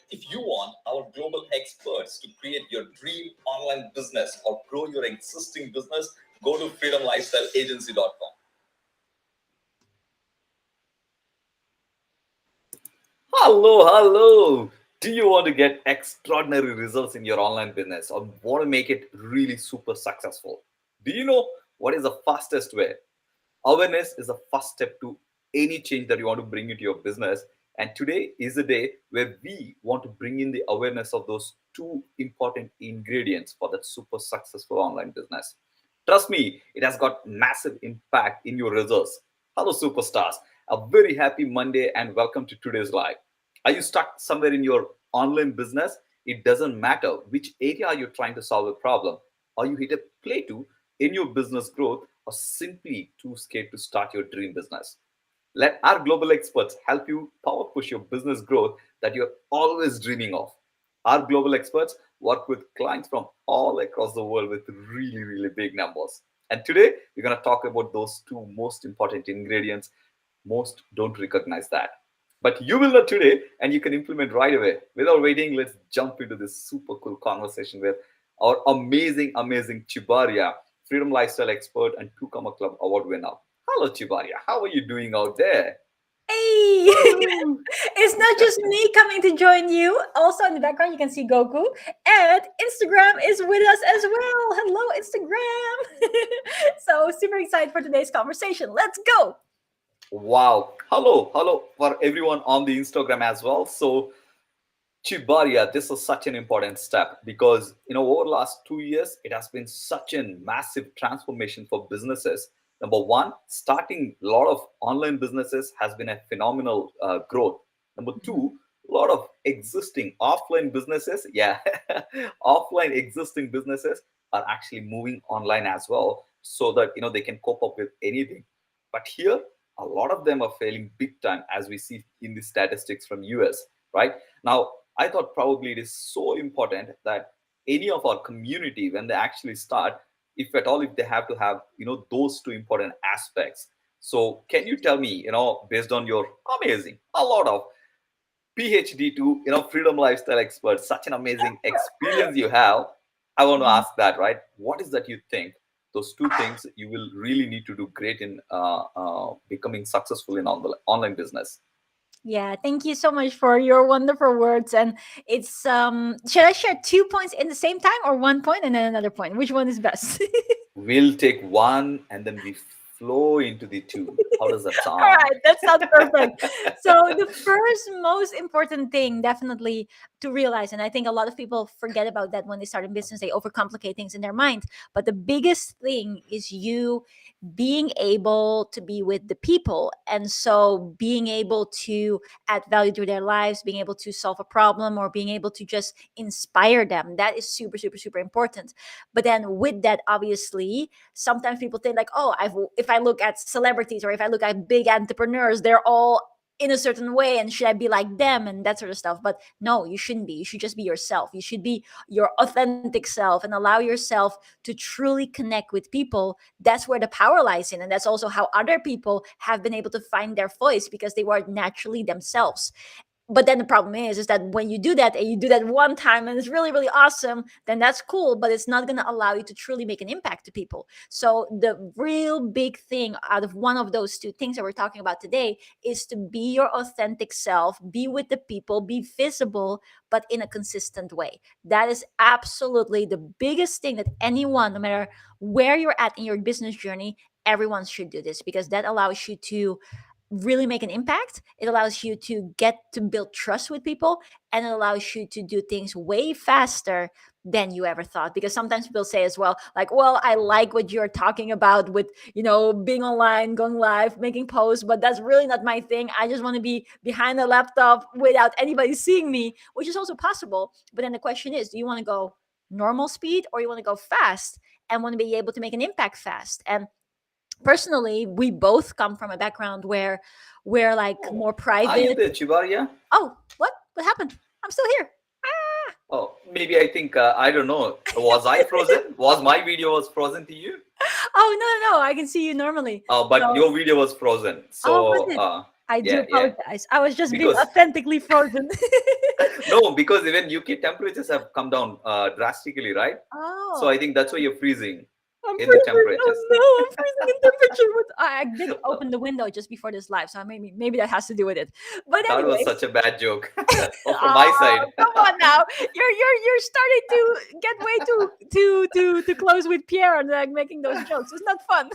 If you want our global experts to create your dream online business or grow your existing business, go to freedomlifestyleagency.com. Hello. Do you want to get extraordinary results in your online business or want to make it really super successful? Do you know what is the fastest way? Awareness is the first step to any change that you want to bring into your business. And today is the day where we want to bring in the awareness of those two important ingredients for that super successful online business. Trust me, it has got massive impact in your results. Hello, superstars. A very happy Monday and welcome to today's live. Are you stuck somewhere in your online business? It doesn't matter which area you're trying to solve a problem. Or you hit a plateau in your business growth or simply too scared to start your dream business. Let our global experts help you power push your business growth that you're always dreaming of. Our global experts work with clients from all across the world with really, really big numbers. And today, we're going to talk about those two most important ingredients. Most don't recognize that. But you will know today, and you can implement right away. Without waiting, let's jump into this super cool conversation with our amazing Tjibaria, Freedom Lifestyle expert and Two Comma Club award winner. Hello, Tjibaria. How are you doing out there? Hey, Woo! it's not just me coming to join you. Also in the background, you can see Goku, and Instagram is with us as well. Hello, Instagram. So super excited for today's conversation. Let's go. Wow. Hello for everyone on the Instagram as well. So, Chibaria, this is such an important step because over the last 2 years, it has been such a massive transformation for businesses. Number one, starting a lot of online businesses has been a phenomenal growth. Number two, a lot of existing offline businesses, yeah, offline existing businesses are actually moving online as well, so that they can cope up with anything. But here, a lot of them are failing big time, as we see in the statistics from US. Right now, I thought probably it is so important that any of our community, when they actually start, if at all, if they have to have, those two important aspects. So can you tell me, based on your amazing, a lot of PhD to, freedom lifestyle expert, such an amazing experience you have. I want to ask that, right? What is that you think? Those two things you will really need to do great in becoming successful in online business. Yeah, thank you so much for your wonderful words. And it's should I share 2 points in the same time or 1 point and then another point? Which one is best? We'll take one and then we flow into the two. How does that All sound? right, that sounds perfect. So the first most important thing definitely to realize, and I think a lot of people forget about that when they start in business, they overcomplicate things in their mind. But the biggest thing is you being able to be with the people. And so being able to add value to their lives, being able to solve a problem, or being able to just inspire them. That is super important. But then with that, obviously, sometimes people think like, oh, if I look at celebrities or if I look at big entrepreneurs, they're all in a certain way and should I be like them and that sort of stuff. But no, you shouldn't be. You should just be yourself. You should be your authentic self and allow yourself to truly connect with people. That's where the power lies in. And that's also how other people have been able to find their voice because they were naturally themselves. But then the problem is that when you do that and you do that one time and it's really awesome, then that's cool, but it's not going to allow you to truly make an impact to people. So the real big thing out of one of those two things that we're talking about today is to be your authentic self, be with the people, be visible, but in a consistent way. That is absolutely the biggest thing that anyone, no matter where you're at in your business journey, everyone should do this because that allows you to really make an impact. It allows you to get to build trust with people, and it allows you to do things way faster than you ever thought. Because sometimes people say as well, like, well, I like what you're talking about with, being online, going live, making posts, but that's really not my thing. I just want to be behind a laptop without anybody seeing me, which is also possible. But then the question is, do you want to go normal speed or you want to go fast and want to be able to make an impact fast? And personally, we both come from a background where we're like Oh, more are you private. there, Tjibaria? Oh, what happened? I'm still here. Ah. Oh, maybe I think I don't know. Was I frozen? Was my video was frozen to you? Oh, no, no, no, I can see you normally. But So, your video was frozen. oh, was So it? I do yeah, yeah. apologize. I was just being Because authentically frozen. no, because even UK temperatures have come down drastically, right? So I Oh, think that's why you're freezing I'm in the freezing. temperatures. Oh no, I'm freezing in temperature. I did open the window just before this live, so maybe that has to do with it. But That was anyways, such a bad joke. Oh, from my oh, side. come on now. You're starting to get way too close with Pierre and like making those jokes. It's not fun.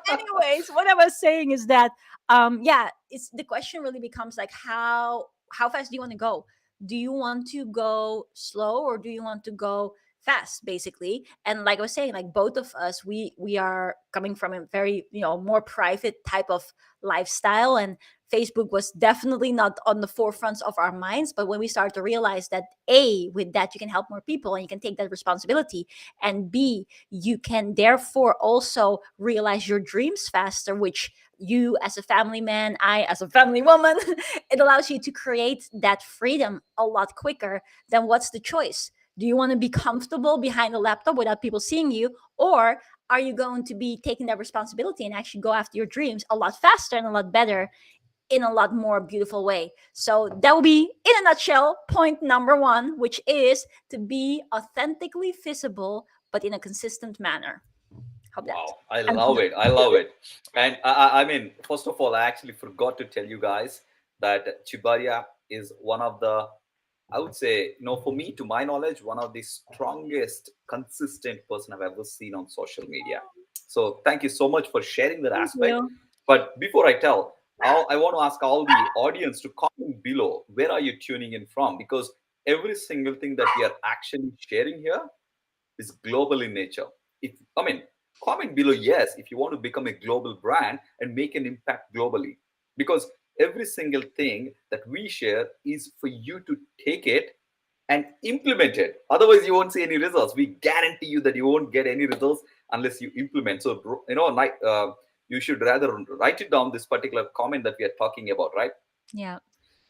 Anyways, what I was saying is that yeah, it's the question really becomes like how fast do you want to go? Do you want to go slow or do you want to go fast basically? And like I was saying, like both of us, we are coming from a very, more private type of lifestyle, and Facebook was definitely not on the forefronts of our minds. But when we start to realize that A, with that you can help more people and you can take that responsibility, and B, you can therefore also realize your dreams faster, which you as a family man, I as a family woman, it allows you to create that freedom a lot quicker. Then what's the choice? Do you want to be comfortable behind a laptop without people seeing you? Or are you going to be taking that responsibility and actually go after your dreams a lot faster and a lot better in a lot more beautiful way? So that will be, in a nutshell, point number one, which is to be authentically visible, but in a consistent manner. Hope that Wow, I answers love it. it. I love it. And I mean, first of all, I actually forgot to tell you guys that Tjibaria is one of the, I would say, for me, to my knowledge, one of the strongest, consistent person I've ever seen on social media. So thank you so much for sharing that Thank aspect. you. But before I tell, I want to ask all the audience to comment below where are you tuning in from, because every single thing that we are actually sharing here is global in nature. If I mean, comment below yes if you want to become a global brand and make an impact globally, because every single thing that we share is for you to take it and implement it. Otherwise, you won't see any results. We guarantee you that you won't get any results unless you implement. So, you should rather write it down. This particular comment that we are talking about, right? Yeah.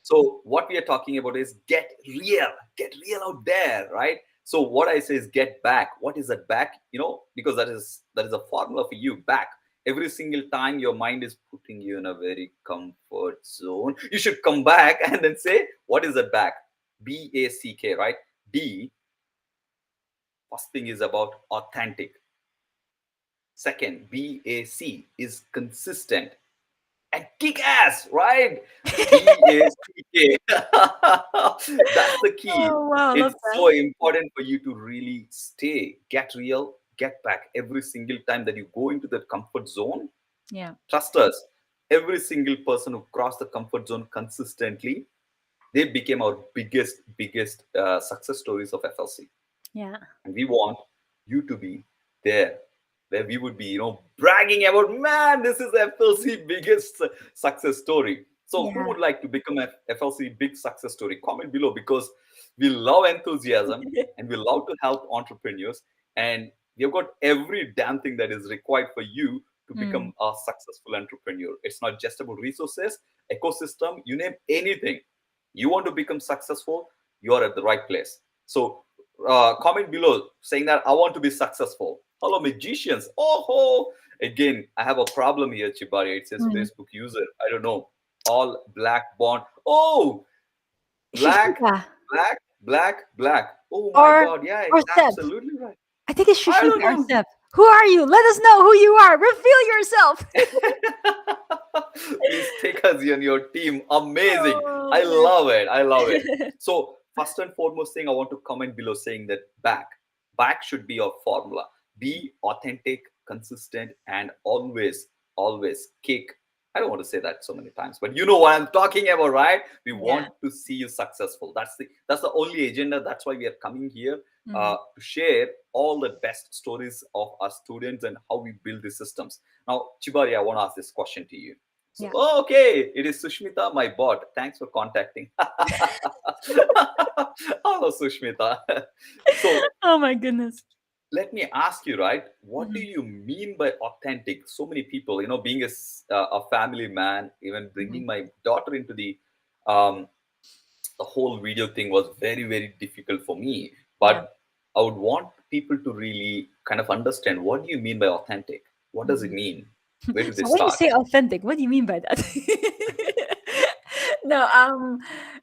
So what we are talking about is get real out there, right? So what I say is get back. What is that back? Because that is a formula for you. Back. Every single time your mind is putting you in a very comfort zone, you should come back and then say, what is that back? BACK, right? D, first thing is about authentic. Second, BAC is consistent and kick ass, right? BACK. That's the key. Oh wow, love It's that. so important for you to really stay, get real, get back every single time that you go into that comfort zone. Yeah. Trust us, every single person who crossed the comfort zone consistently, they became our biggest success stories of FLC. Yeah. And we want you to be there where we would be bragging about, man, this is FLC biggest success story. So who Yeah. would like to become a FLC big success story? Comment below, because we love enthusiasm and we love to help entrepreneurs, and we've got every damn thing that is required for you to Mm. become a successful entrepreneur. It's not just about resources, ecosystem, you name anything. You want to become successful, you're at the right place. So comment below saying that I want to be successful. Hello, magicians. Oh, again, I have a problem here, Tjibaria. It says Mm. Facebook user. I don't know. All black bond. Oh, black, Shishika black. Oh my or God. Yeah, or it's Seb. absolutely right. I think it's I Shishika don't or know. Seb. Who are you? Let us know who you are. Reveal yourself. Please take us in your team. Amazing. Oh I love it. I love it. man. So, first and foremost thing, I want to comment below saying that back should be your formula. Be authentic, consistent, and always kick. I don't want to say that so many times, but you know what I'm talking about, right? We Yeah. want to see you successful. That's the only agenda. That's why we are coming here, Hmm. to share all the best stories of our students and how we build these systems. Now, Chibari, I want to ask this question to you. So, Yeah. oh, okay, it is Sushmita, my bot. Thanks for contacting. Hello, Sushmita. So, Oh my goodness. let me ask you, right? What do Hmm. you mean by authentic? So many people, being a family man, even Hmm. bringing my daughter into um, the whole video thing was very, very difficult for me. Yeah. But I would want people to really kind of understand, what do you mean by authentic? What does it Mhm. mean? Where do they So when you start? say authentic, what do you mean by that? No,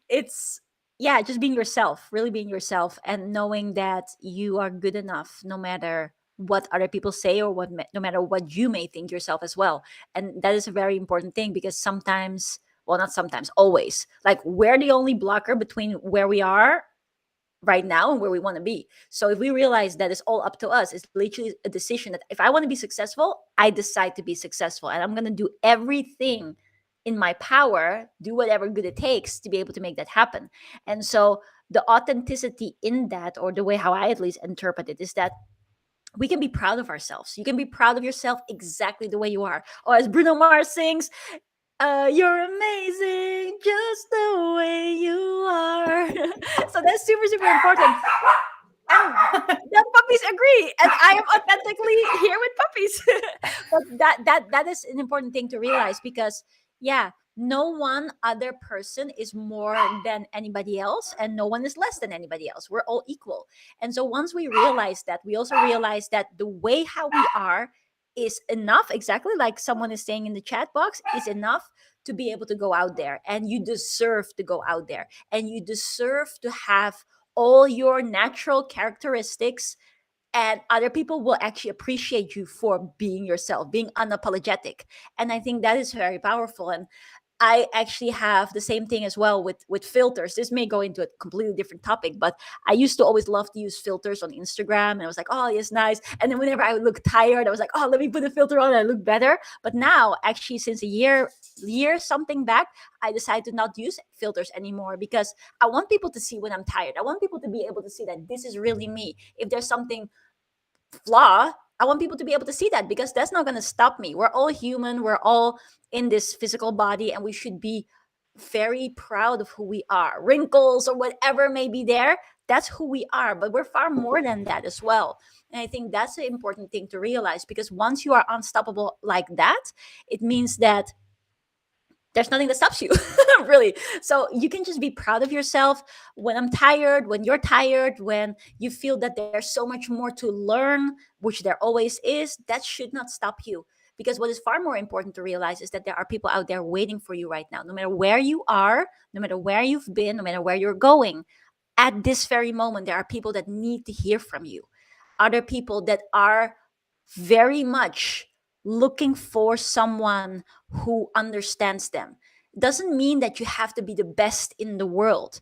it's yeah, just being yourself, really being yourself, and knowing that you are good enough, no matter what other people say or no matter what you may think yourself as well. And that is a very important thing because sometimes, well, not sometimes, always, like we're the only blocker between where we are right now and where we want to be. So if we realize that it's all up to us, it's literally a decision that if I want to be successful, I decide to be successful and I'm going to do everything in my power, do whatever good it takes to be able to make that happen. And so the authenticity in that, or the way how I at least interpret it, is that we can be proud of ourselves. You can be proud of yourself exactly the way you are. Or as Bruno Mars sings, you're amazing just the way you are. So that's super, super important. And the puppies agree, and I am authentically here with puppies. But that is an important thing to realize because yeah, no one other person is more than anybody else, and no one is less than anybody else. We're all equal. And so once we realize that, we also realize that the way how we are is enough, exactly like someone is saying in the chat box, is enough to be able to go out there. And you deserve to go out there, and you deserve to have all your natural characteristics, and other people will actually appreciate you for being yourself, being unapologetic. And I think that is very powerful. And I actually have the same thing as well with filters. This may go into a completely different topic, but I used to always love to use filters on Instagram, and I was like, oh, it's nice. And then whenever I would look tired, I was like, oh, let me put a filter on and I look better. But now, actually, since a year something back, I decided to not use filters anymore because I want people to see when I'm tired. I want people to be able to see that this is really me. If there's something flaw, I want people to be able to see that because that's not going to stop me. We're all human, we're all in this physical body, and we should be very proud of who we are. Wrinkles or whatever may be there, that's who we are, but we're far more than that as well. And I think that's an important thing to realize because once you are unstoppable like that, it means that there's nothing that stops you really. So you can just be proud of yourself when I'm tired, when you're tired, when you feel that there's so much more to learn, which there always is. That should not stop you, because what is far more important to realize is that there are people out there waiting for you right now, no matter where you are, no matter where you've been, no matter where you're going. At this very moment, there are people that need to hear from you, other people that are very much looking for someone who understands them. Doesn't mean that you have to be the best in the world.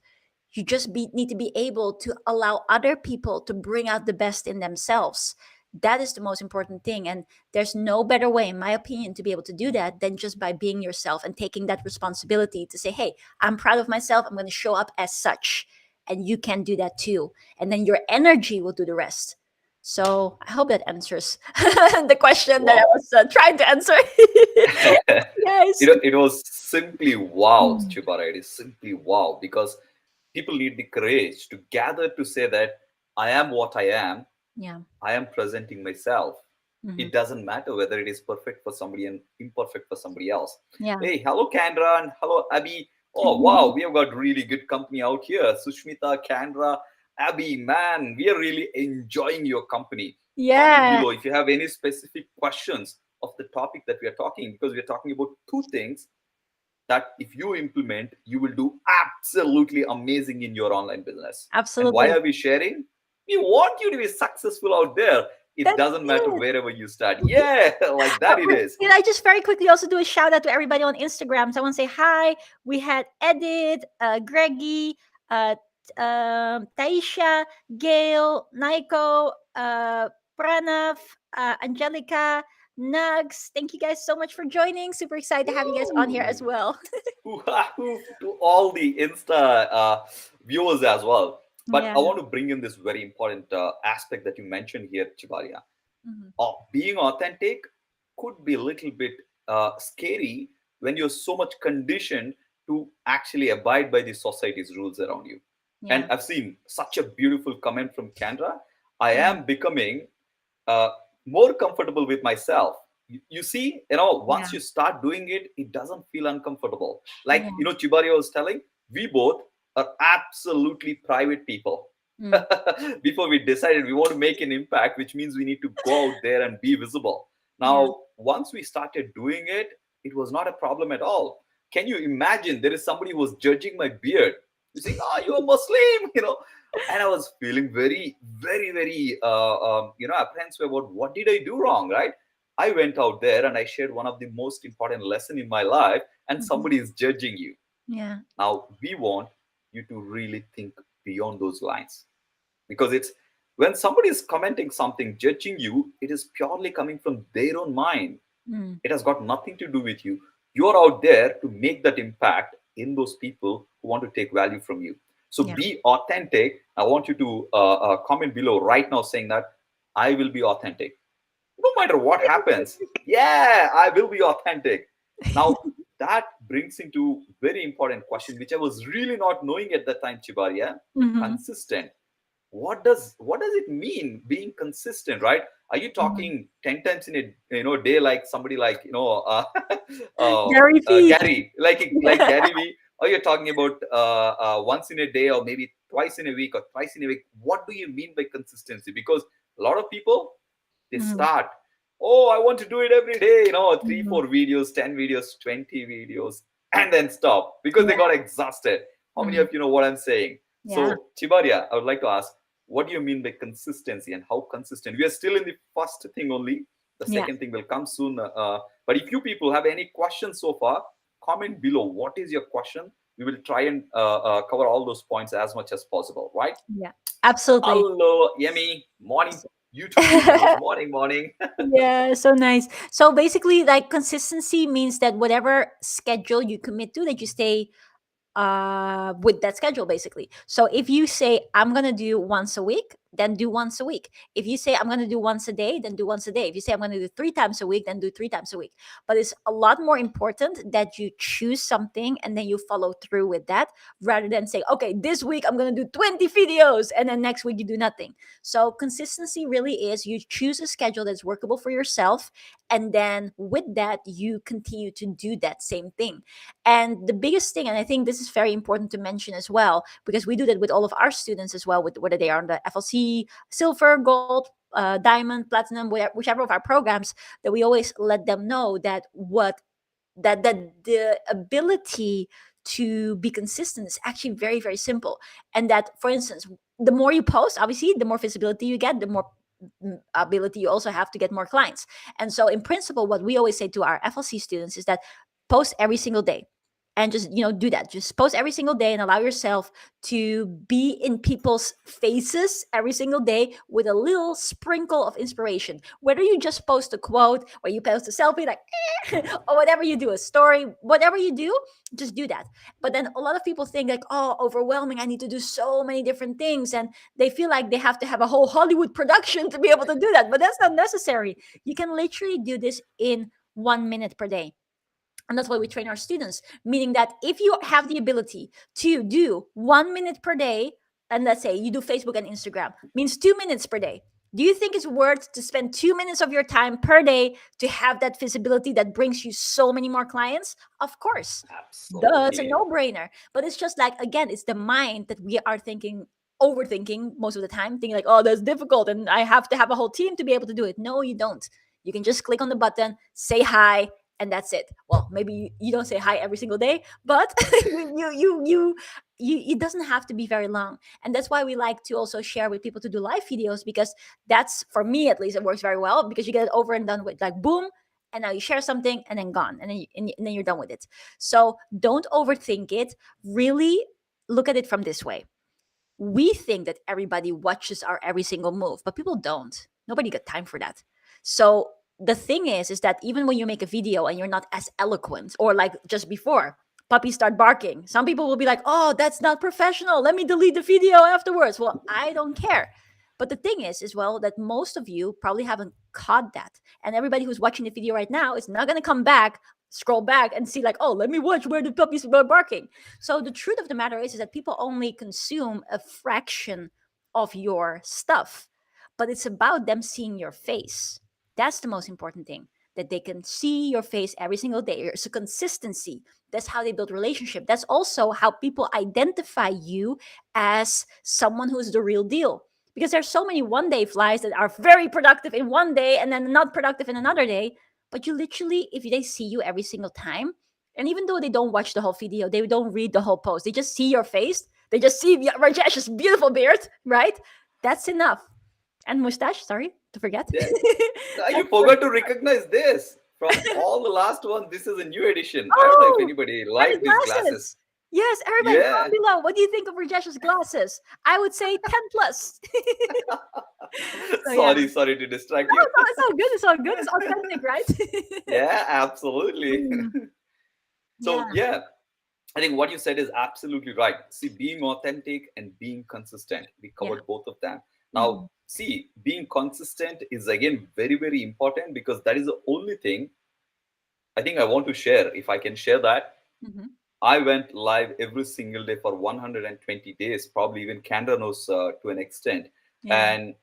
You just need to be able to allow other people to bring out the best in themselves. That is the most important thing. And there's no better way, in my opinion, to be able to do that than just by being yourself and taking that responsibility to say, hey, I'm proud of myself. I'm going to show up as such. And you can do that too. And then your energy will do the rest. So I hope that answers the question that I Wow. was trying to answer. Yes. It was simply wow, Mm. Chibara. It is simply wow, because people need the courage to gather to say that I am what I am. Yeah. I am presenting myself. Hmm. It doesn't matter whether it is perfect for somebody and imperfect for somebody else. Yeah. Hey, hello, Kendra, and hello, Abby. Oh, wow, we have got really good company out here. Sushmita, Kendra, Abby, man, we are really enjoying your company. Comment Yeah. below if you have any specific questions of the topic that we are talking, because we are talking about two things that if you implement, you will do absolutely amazing in your online business. And why Absolutely. are we sharing? We want you to be successful out there. It That's doesn't matter it. wherever you start. Yeah, like that it Wait, is. can I just very quickly also do a shout out to everybody on Instagram? So I want to say hi. We had Edith, Greggy, uh, Taisha, Gail, Nico, Pranav, Angelica, Nugs. Thank you guys so much for joining. Super excited to have you guys on here as Woo! well. To all the Insta viewers as well. But Yeah. I want to bring in this very important aspect that you mentioned here, Chibaria. Mhm. Being authentic could be a little bit scary when you're so much conditioned to actually abide by the society's rules around you. And Yeah. I've seen such a beautiful comment from Kendra. I Mhm. am becoming uh, more comfortable with myself. You see, once Yeah. you start doing it, it doesn't feel uncomfortable. Like, Yeah. Chibaria was telling, we both are absolutely private people. Mm. Before we decided we want to make an impact, which means we need to go out there and be visible. Yeah. Now, once we started doing it, it was not a problem at all. Can you imagine there is somebody who was judging my beard? You see, oh, you're a Muslim, and I was feeling very, very, very, apprehensive about what did I do wrong, right? I went out there and I shared one of the most important lesson in my life, and Mhm. somebody is judging you. Yeah. Now we want you to really think beyond those lines, because it's when somebody is commenting something, judging you, it is purely coming from their own mind. Mm. It has got nothing to do with you. You're out there to make that impact in those people who want to take value from you. So Yeah. be authentic. I want you to comment below right now saying that I will be authentic. No matter what happens, yeah, I will be authentic. Now, that brings into very important question, which I was really not knowing at that time, Chibaria. Mhm. Consistent, what does it mean being consistent, right? Are you Mhm. talking 10 times in a day, like somebody like Gary Vee. Gary, like Gary V? Or you're talking about once in a day, or maybe twice in a week, or twice in a week? What do you mean by consistency? Because a lot of people, they Mhm. start, oh, I want to do it every day, 3 Mhm. 4 videos, 10 videos, 20 videos, and then stop because they Yeah. got exhausted. How many Mm. of you know what I'm saying? Yeah. So, Chibaria, I would like to ask, what do you mean by consistency, and how consistent? We are still in the first thing only. The Yeah. second thing will come soon. But if you people have any questions so far, comment below. What is your question? We will try and cover all those points as much as possible, right? Yeah. Absolutely. Hello, Yemi. Morning, YouTube viewers. Morning, morning. Yeah, so nice. So basically, like consistency means that whatever schedule you commit to, that you stay with that schedule basically. So if you say I'm gonna do once a week, then do once a week. If you say I'm gonna do once a day, then do once a day. If you say I'm gonna do 3 times a week, then do 3 times a week. But it's a lot more important that you choose something and then you follow through with that, rather than say, okay, this week I'm gonna do 20 videos and then next week you do nothing. So consistency really is you choose a schedule that's workable for yourself, and then with that you continue to do that same thing. And the biggest thing, and I think this is very important to mention as well, because we do that with all of our students as well, with whether they are on the FLC, silver, gold, diamond, platinum, whichever of our programs, that we always let them know that the ability to be consistent is actually very, very simple. And that, for instance, the more you post, obviously the more visibility you get, the more ability you also have to get more clients. And so in principle, what we always say to our FLC students is that post every single day, and just do that. Just post every single day and allow yourself to be in people's faces every single day with a little sprinkle of inspiration, whether you just post a quote or you post a selfie like or whatever you do, a story, whatever you do, just do that. But then a lot of people think like, oh, overwhelming, I need to do so many different things, and they feel like they have to have a whole Hollywood production to be able to do that, but that's not necessary. You can literally do this in 1 minute per day. And that's why we train our students, meaning that if you have the ability to do 1 minute per day, and let's say you do Facebook and Instagram, means 2 minutes per day. Do you think it's worth to spend 2 minutes of your time per day to have that visibility that brings you so many more clients? Of course. Duh, it's a Absolutely. no-brainer. But it's just like, again, it's the mind that we are thinking, overthinking most of the time, thinking like, oh, that's difficult and I have to have a whole team to be able to do it. No, you don't. You can just click on the button, say hi, and that's it. Well, maybe you don't say hi every single day, but it doesn't have to be very long. And that's why we like to also share with people to do live videos, because that's, for me at least, it works very well, because you get it over and done with, like boom, and now you share something and then gone, and then and then you're done with it. So don't overthink it. Really look at it from this way. We think that everybody watches our every single move, but people don't. Nobody got time for that. So the thing is that even when you make a video and you're not as eloquent, or like just before, puppies start barking, some people will be like, oh, that's not professional, let me delete the video afterwards. Well, I don't care. But the thing is well, that most of you probably haven't caught that. And everybody who's watching the video right now is not going to come back, scroll back and see like, oh, let me watch where the puppies were barking. So the truth of the matter is that people only consume a fraction of your stuff, but it's about them seeing your face. That's the most important thing, that they can see your face every single day. It's a consistency. That's how they build relationship. That's also how people identify you as someone who's the real deal. Because there's so many one day flies that are very productive in one day and then not productive in another day. But you literally, if they see you every single time, and even though they don't watch the whole video, they don't read the whole post, they just see your face, they just see Rajesh's beautiful beard, right? That's enough. And mustache, sorry to forget. Yeah. Now you That's forgot to recognize this. From all the last one, this is a new edition. I don't know if oh, anybody and the like these glasses. glasses. Yes, everybody Yeah. comment below. What do you think of Rajesh's glasses? I would say 10 plus. So yeah. Sorry to distract No, you. it's all good. It's all good. It's authentic, right? Yeah, absolutely. Mm, So yeah. yeah, I think what you said is absolutely right. See, being authentic and being consistent, we Yeah. covered both of them. Now, Mhm. see, being consistent is again very, very important, because that is the only thing I think I want to share. If I can share that, Mhm. I went live every single day for 120 days, probably even Canada knows to an extent. Yeah. And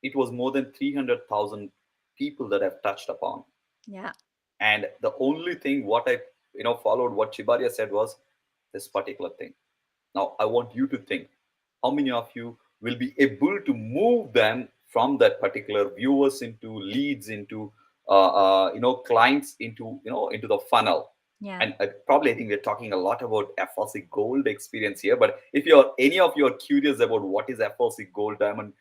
it was more than 300,000 people that I've touched upon. Yeah. And the only thing what I, followed what Chibaria said was this particular thing. Now, I want you to think, how many of you will be able to move them from that particular viewers into leads, into clients, into into the funnel. Yeah. And probably I think we're talking a lot about FLC Gold experience here. But if you're any of you are curious about what is FLC Gold Diamond,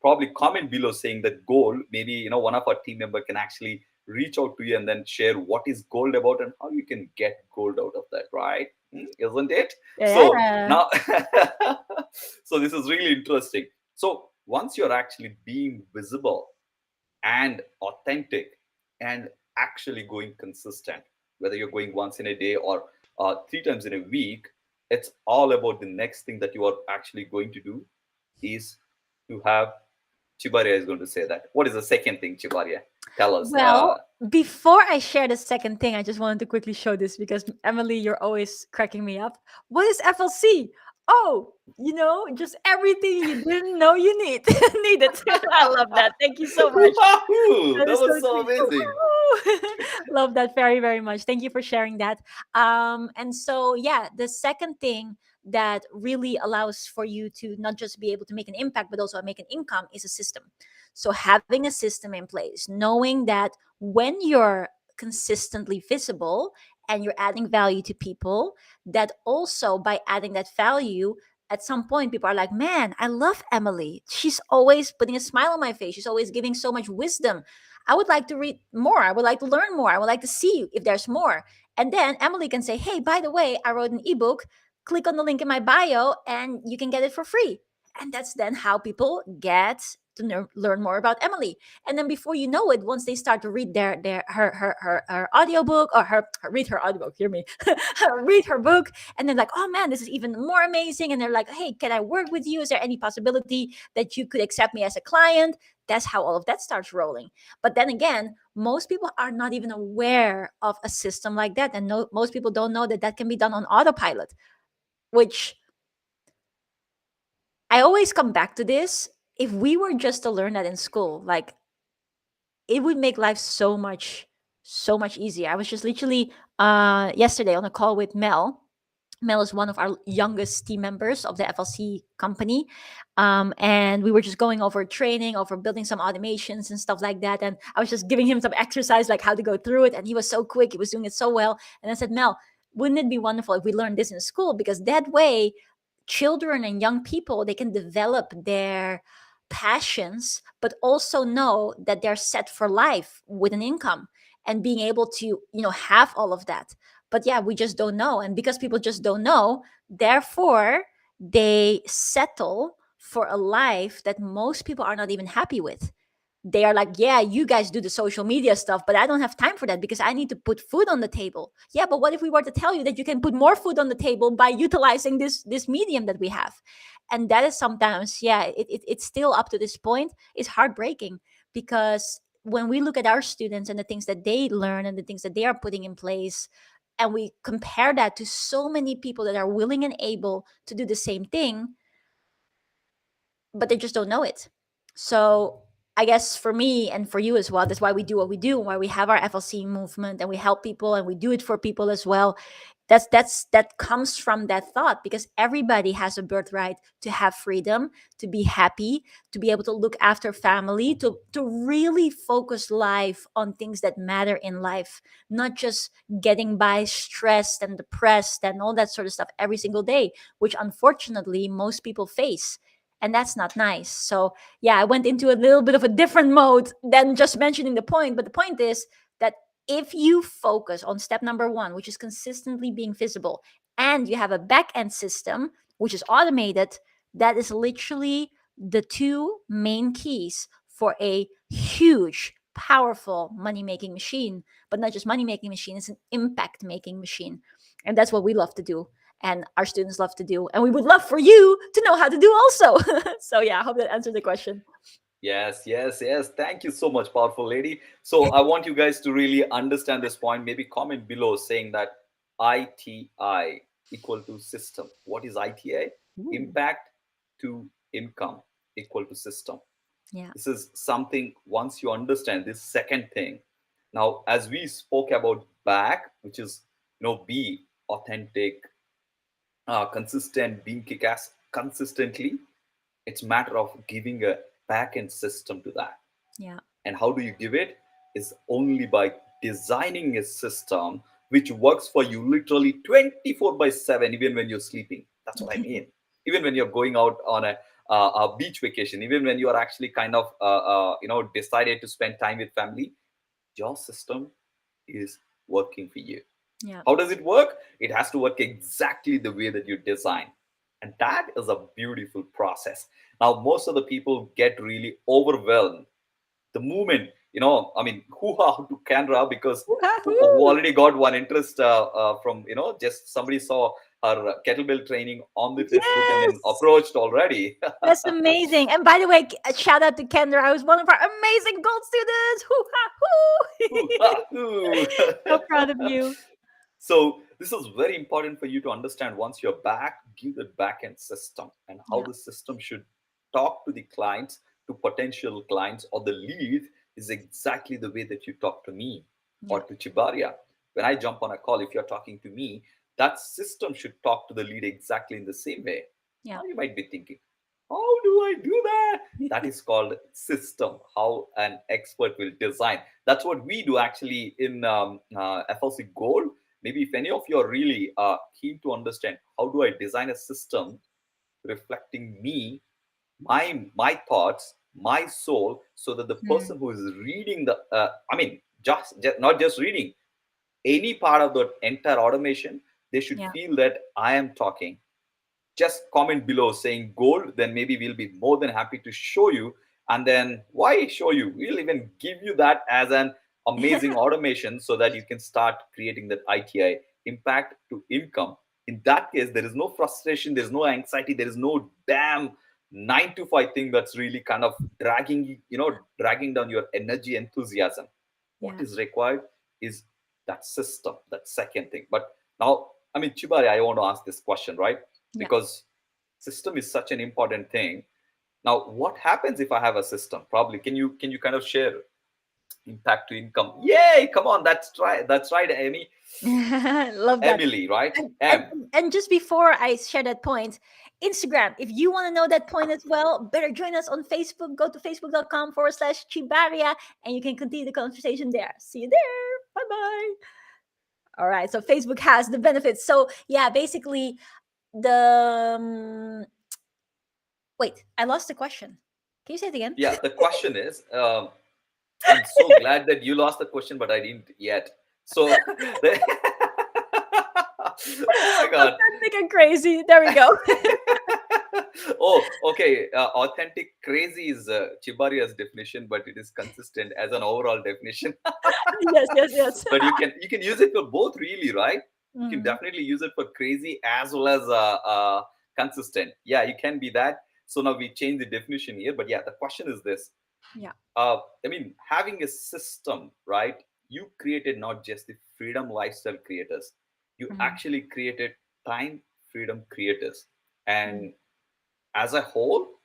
probably comment below saying that gold. Maybe one of our team member can actually reach out to you and then share what is gold about and how you can get gold out of that, right? Isn't it? So Yeah. now, so this is really interesting. So once you're actually being visible and authentic and actually going consistent, whether you're going once in a day or 3 times in a week, it's all about the next thing that you are actually going to do is to have. Chibaria is going to say that. What is the second thing, Chibaria? Tell us. Well, before I share the second thing, I just wanted to quickly show this because Emily, you're always cracking me up. What is FLC? Oh, just everything you didn't know you needed. I love that. Thank you so much. Wahoo! That That is so was so sweet. amazing. Woo-hoo! Love that very, very much. Thank you for sharing that. And so, yeah, the second thing that really allows for you to not just be able to make an impact, but also make an income is a system. So, having a system in place, knowing that when you're consistently visible and you're adding value to people, that also by adding that value, at some point people are like, man, I love Emily, she's always putting a smile on my face, she's always giving so much wisdom, I would like to read more, I would like to learn more, I would like to see if there's more. And then Emily can say, hey, by the way, I wrote an ebook, click on the link in my bio and you can get it for free. And that's then how people get to learn more about Emily. And then before you know it, once they start to read their her audiobook, or read her audiobook, hear me, read her book, and then like, oh man, this is even more amazing. And they're like, hey, can I work with you? Is there any possibility that you could accept me as a client? That's how all of that starts rolling. But then again, most people are not even aware of a system like that. And no, most people don't know that that can be done on autopilot, which I always come back to this. If we were just to learn that in school, like, it would make life so much easier. I was just literally yesterday on a call with Mel. Mel is one of our youngest team members of the FLC company. And we were just going over training, over building some automations and stuff like that. And I was just giving him some exercise, like how to go through it. And he was so quick, he was doing it so well. And I said, Mel, wouldn't it be wonderful if we learned this in school? Because that way, children and young people, they can develop their passions, but also know that they're set for life with an income and being able to, have all of that. But yeah, we just don't know. And because people just don't know, therefore they settle for a life that most people are not even happy with. They are like, yeah, you guys do the social media stuff, but I don't have time for that because I need to put food on the table. Yeah, but what if we were to tell you that you can put more food on the table by utilizing this medium that we have? And that is sometimes, yeah, it's still up to this point, it's heartbreaking, because when we look at our students and the things that they learn and the things that they are putting in place, and we compare that to so many people that are willing and able to do the same thing, but they just don't know it. So I guess for me and for you as well, that's why we do what we do, why we have our FLC movement and we help people and we do it for people as well. That comes from that thought, because everybody has a birthright to have freedom, to be happy, to be able to look after family, to really focus life on things that matter in life, not just getting by stressed and depressed and all that sort of stuff every single day, which unfortunately most people face, and that's not nice. So yeah, I went into a little bit of a different mode than just mentioning the point, but the point is that if you focus on step number 1, which is consistently being visible, and you have a back end system which is automated, that is literally the two main keys for a huge powerful money making machine. But not just money making machine, it's an impact making machine, and that's what we love to do and our students love to do, and we would love for you to know how to do also. So yeah, I hope that answered the question. Yes, yes, yes. Thank you so much, powerful lady. So I want you guys to really understand this point. Maybe comment below saying that ITI equal to system. What is ITI? Ooh. Impact to income equal to system. Yeah. This is something once you understand this second thing. Now, as we spoke about back, which is be authentic, consistent, being kick-ass consistently. It's matter of giving a back-end system to that. Yeah. And how do you give it? Is only by designing a system which works for you literally 24 by 7, even when you're sleeping. That's what I mean. Even when you're going out on a beach vacation, even when you are actually kind of decided to spend time with family, your system is working for you. Yeah. How does it work? It has to work exactly the way that you design. And that is a beautiful process. Now, most of the people get really overwhelmed the moment, I mean, hoo-ha to Canra, because who Wahoo! already got one interest from, just somebody saw her kettlebell training on the Facebook and then Yes, approached already. that's amazing. And by the way, a shout out to Kendra, who's one of our amazing gold students. Hoo-ha, Hoo-ha-hoo! hoo. So proud of you. So this is very important for you to understand. Once you're back, give the backend system and how Yeah. the system should talk to the clients, to potential clients or the lead is exactly the way that you talk to me or Yeah. to Tjibaria. When I jump on a call, if you're talking to me, that system should talk to the lead exactly in the same way. Yeah. Now you might be thinking, how do I do that? That is called system, how an expert will design. That's what we do actually in FLC Gold. Maybe if any of you are really keen to understand how do I design a system reflecting me, my thoughts, my soul, so that the Mm, person who is reading the I mean just not just reading any part of the entire automation, they should yeah. feel that I am talking. Just comment below saying gold, then maybe we'll be more than happy to show you. And then why show you, we'll even give you that as an amazing automation so that you can start creating that ITI, impact to income. In that case, there is no frustration, there's no anxiety, there is no damn 9 to 5 thing that's really kind of dragging down your energy, enthusiasm. What Yeah. is required is that system, that second thing. But now, I mean, Chibari, I want to ask this question, right? Yeah. Because system is such an important thing. Now, what happens if I have a system? Probably, can you kind of share impact to income? Yay! Come on, that's right, Amy, Love that. Emily, right? And, and M. and just before I share that point, Instagram, if you want to know that point as well, better join us on Facebook. Go to facebook.com/Tjibaria and you can continue the conversation there. See you there. Bye bye. All right. So Facebook has the benefits. So yeah, basically the wait, I lost the question. Can you say it again? Yeah, the question is, I'm so glad that you lost the question, but I didn't yet. So, oh my I'm god. thinking crazy. There we go. Oh, okay. Authentic crazy is Chibaria's definition, but it is consistent as an overall definition. Yes, yes, yes. But you can use it for both, really, right? You can Mhm. definitely use it for crazy as well as consistent. Yeah, you can be that. So now we change the definition here, but yeah, the question is this. Yeah. I mean, having a system, right? You created not just the freedom lifestyle creators, you Mhm. actually created time freedom creators. Mhm. And as a whole,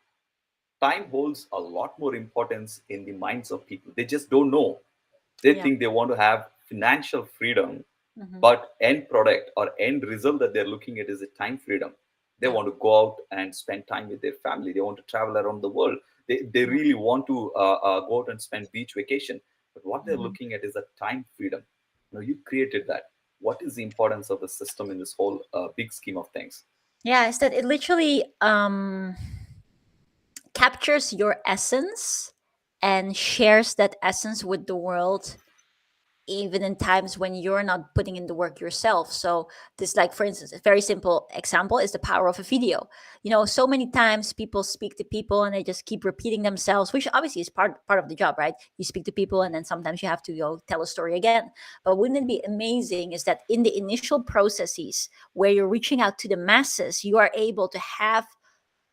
time holds a lot more importance in the minds of people. They just don't know. They Yeah. think they want to have financial freedom, Mhm. but end product or end result that they're looking at is a time freedom. They Yeah. want to go out and spend time with their family. They want to travel around the world. They Yeah. really want to go out and spend beach vacation. But what they're Mhm. looking at is a time freedom. You created that. What is the importance of the system in this whole big scheme of things? Yeah, is that it literally captures your essence and shares that essence with the world, even in times when you're not putting in the work yourself. So this, like, for instance, a very simple example is the power of a video. So many times people speak to people and they just keep repeating themselves, which obviously is part of the job, right? You speak to people and then sometimes you have to go tell a story again. But wouldn't it be amazing is that in the initial processes where you're reaching out to the masses, you are able to have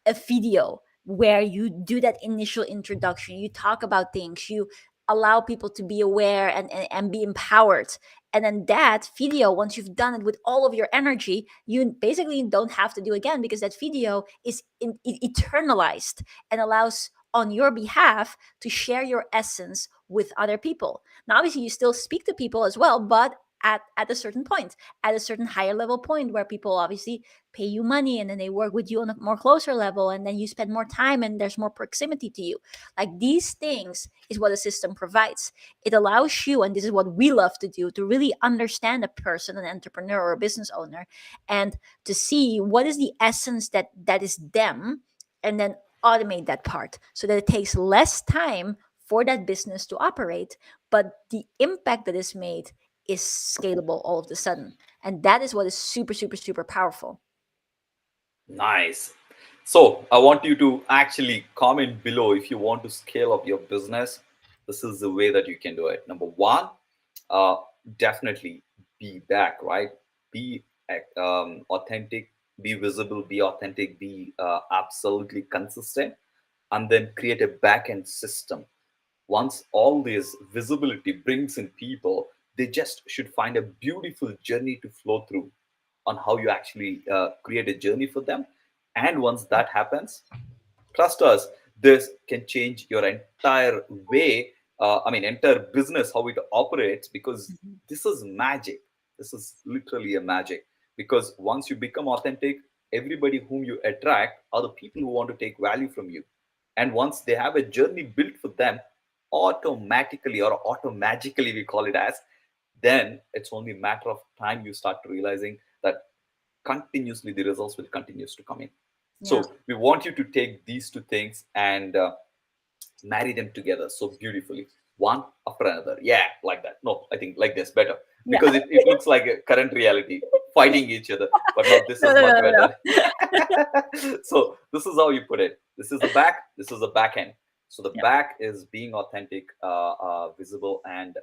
a video where you do that initial introduction, you talk about things, you allow people to be aware and be empowered. And then that video, once you've done it with all of your energy, you basically don't have to do again, because that video is eternalized and allows on your behalf to share your essence with other people. Now obviously you still speak to people as well, but at a certain point, at a certain higher level point, where people obviously pay you money and then they work with you on a more closer level, and then you spend more time and there's more proximity to you. Like, these things is what a system provides. It allows you, and this is what we love to do, to really understand a person, an entrepreneur or a business owner, and to see what is the essence that is them, and then automate that part so that it takes less time for that business to operate, but the impact that is made is scalable all of a sudden. And that is what is super, super, super powerful. Nice. So I want you to actually comment below if you want to scale up your business. This is the way that you can do it. Number one, uh, definitely be back, right? Be authentic, be visible, be authentic, be absolutely consistent, and then create a back end system. Once all this visibility brings in people, they just should find a beautiful journey to flow through on how you actually create a journey for them. And once that happens, trust us, this can change your entire way, entire business, how it operates, because Mhm. this is magic. This is literally a magic. Because once you become authentic, everybody whom you attract are the people who want to take value from you. And once they have a journey built for them, automatically or automagically, we call it as, then it's only a matter of time you start realizing that continuously the results will continues to come in. Yeah. So we want you to take these two things and marry them together so beautifully, one after another. Yeah, like that. No, I think like this better, Yeah. because it looks like a current reality fighting each other, but no, this No, is no, much no, no, better. So this is how you put it. This is the back, this is the back end. So the no. back is being authentic, visible, and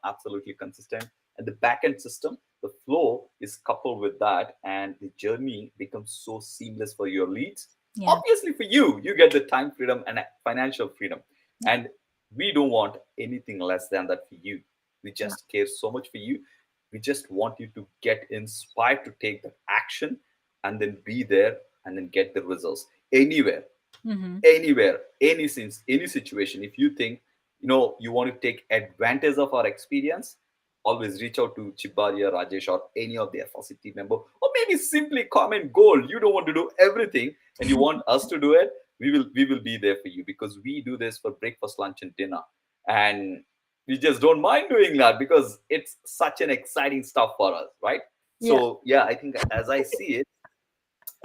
absolutely consistent. And the back end system, the flow is coupled with that, and the journey becomes so seamless for your leads. Yeah. Obviously, for you, you get the time freedom and financial freedom. Yeah. And we don't want anything less than that for you. We Yeah. just care so much for you. We just want you to get inspired to take the action and then be there and then get the results anywhere, Mm-hmm. anywhere, any situation. If you think you want to take advantage of our experience, always reach out to Tjibaria Rajesh or any of the FRC team member, or maybe simply comment gold. You don't want to do everything and you want us to do it. We will be there for you, because we do this for breakfast, lunch, and dinner. And we just don't mind doing that because it's such an exciting stuff for us, right? Yeah. So yeah, I think as I see it,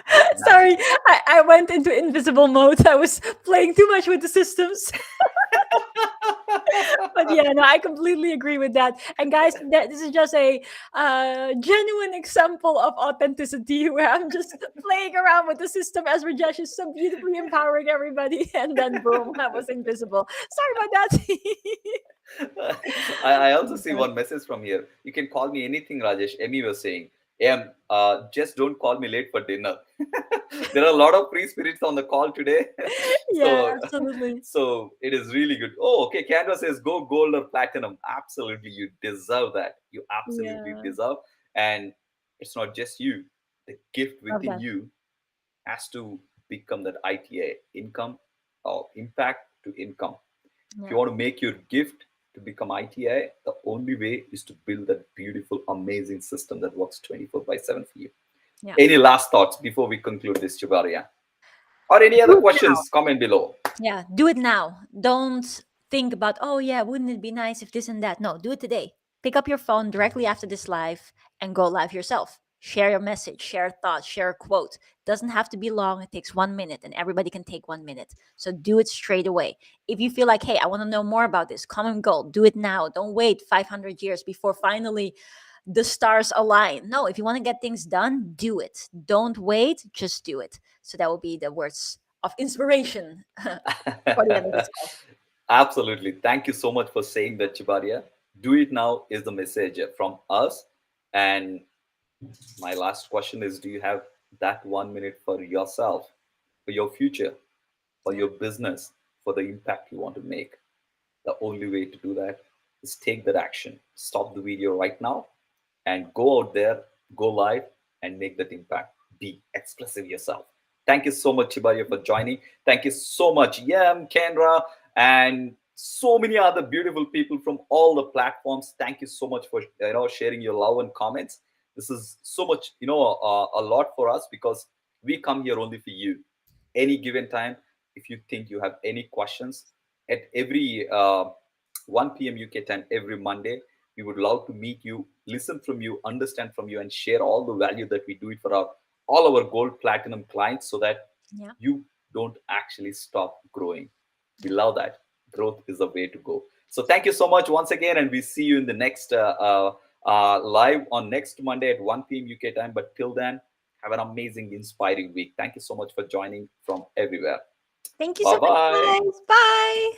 it's Sorry, magic. I went into invisible mode. I was playing too much with the systems. But yeah, no, I completely agree with that. And guys, this is just a genuine example of authenticity where I'm just playing around with the system as Rajesh is so beautifully empowering everybody, and then boom, I was invisible. Sorry about that. I Oh also my see God. one message from here. You can call me anything, Rajesh. Emmy was saying, just don't call me late for dinner. There are a lot of free spirits on the call today. Yeah, so absolutely. so it is really good. Oh, okay. Canva says go gold or platinum. Absolutely, you deserve that. You absolutely Yeah, deserve. And it's not just you. The gift love within that. you has to become that ITA, income or impact to income. If you Yeah, want to make your gift to become ITI, the only way is to build that beautiful, amazing system that works 24 by 7 for you. yeah. Any last thoughts before we conclude this, Chibaria? Or any other Do it now. questions? Comment below. Yeah, do it now. Don't think about, oh, yeah, wouldn't it be nice if this and that? No, do it today. Pick up your phone directly after this live and go live yourself. Share your message, share a thought, share a quote. Doesn't have to be long. It takes 1 minute and everybody can take 1 minute. So do it straight away. If you feel like, hey, I want to know more about this, common goal, do it now. Don't wait 500 years before finally the stars align. No, if you want to get things done, do it. Don't wait, just do it. So that will be the words of inspiration for the end of this call. Absolutely. Thank you so much for saying that, Chibaria. Do it now is the message from us. And my last question is, do you have that 1 minute for yourself, for your future, for Yeah. your business, for the impact you want to make? The only way to do that is take that action. Stop the video right now and go out there, go live, and make that impact. Be expressive yourself. Thank you so much, Chibaria, for joining. Thank you so much, Yam, Kendra, and so many other beautiful people from all the platforms. Thank you so much for sharing your love and comments. This is so much, a lot for us because we come here only for you. Any given time, if you think you have any questions, at every 1 p.m. UK time every Monday, we would love to meet you, listen from you, understand from you, and share all the value that we do it for all our gold platinum clients so that Yeah. you don't actually stop growing. We Yeah. love that. Growth is the way to go. So thank you so much once again, and we see you in the next live on next Monday at 1 p.m. UK time. But till then, have an amazing, inspiring week. Thank you so much for joining from everywhere. Thank you so Bye much, bye. guys. Bye.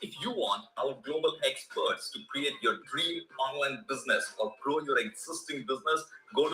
If you want our global experts to create your dream online business or grow your existing business, go to